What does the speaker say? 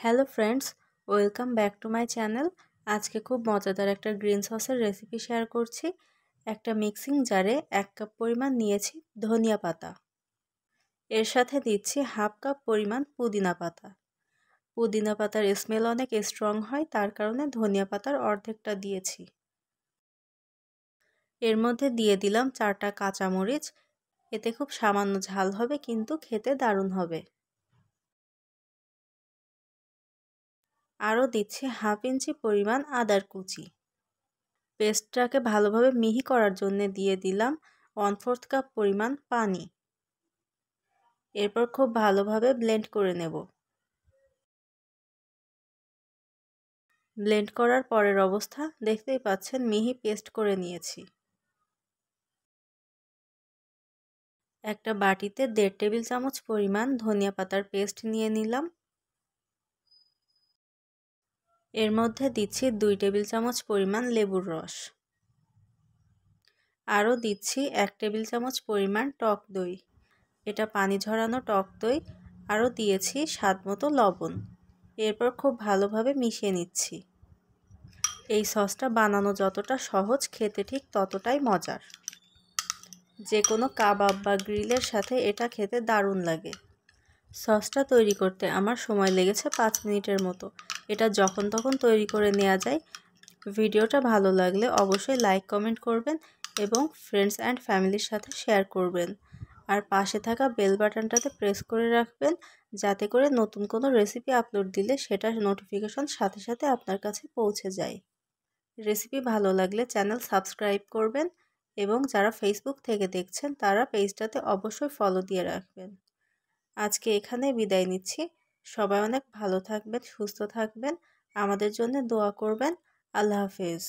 Hello friends, welcome back to my channel. আজকে খুব মজাদার একটা গ্রিন সসের রেসিপি শেয়ার করছি। একটা মিক্সিং জারে 1 কাপ পরিমাণ নিয়েছি ধনিয়া পাতা। এর সাথে দিচ্ছি হাফ কাপ পরিমাণ পুদিনা পাতা। পুদিনা পাতার স্মেল অনেক স্ট্রং হয়, তার কারণে ধনিয়া পাতার অর্ধেকটা দিয়েছি। এর মধ্যে দিয়ে দিলাম 4টা কাঁচামরিচ। এতে খুব সামান্য ঝাল হবে, কিন্তু খেতে দারুণ হবে। আরও দিচ্ছি হাফ ইঞ্চি পরিমাণ আদার কুচি। পেস্টটাকে ভালোভাবে মিহি করার জন্য দিয়ে দিলাম 1/4 কাপ পরিমাণ পানি। এরপর খুব ভালোভাবে ব্লেন্ড করে নেব। ব্লেন্ড করার পরের অবস্থা দেখতেই পাচ্ছেন, মিহি পেস্ট করে নিয়েছি। একটা বাটিতে 1.5 টেবিল চামচ পরিমাণ ধনিয়া পাতার পেস্ট নিয়ে নিলাম। এর মধ্যে দিচ্ছি 2 টেবিল চামচ পরিমাণ লেবুর রস। আরও দিচ্ছি 1 টেবিল চামচ পরিমাণ টক দই। এটা পানি ঝরানো টক দই। আরও দিয়েছি স্বাদমতো লবণ। এরপর খুব ভালোভাবে মিশিয়ে নিচ্ছি। এই সসটা বানানো যতটা সহজ, খেতে ঠিক ততটাই মজার। যে কোনো কাবাব বা গ্রিলের সাথে এটা খেতে দারুণ লাগে। সসটা তৈরি করতে আমার সময় লেগেছে 5 মিনিটের মতো। এটা যখন তখন তৈরি করে নেওয়া যায়। ভিডিওটা ভালো লাগলে অবশ্যই লাইক কমেন্ট করবেন এবং ফ্রেন্ডস অ্যান্ড ফ্যামিলির সাথে শেয়ার করবেন। আর পাশে থাকা বেল বাটনটাতে প্রেস করে রাখবেন, যাতে করে নতুন কোনো রেসিপি আপলোড দিলে সেটার নোটিফিকেশন সাথে সাথে আপনার কাছে পৌঁছে যায়। রেসিপি ভালো লাগলে চ্যানেল সাবস্ক্রাইব করবেন এবং যারা ফেসবুক থেকে দেখছেন তারা পেজটাতে অবশ্যই ফলো দিয়ে রাখবেন। আজকে এখানে বিদায় নিচ্ছি। সবাই অনেক ভালো থাকবেন, সুস্থ থাকবেন, আমাদের জন্য দোয়া করবেন। আল্লাহ হাফেজ।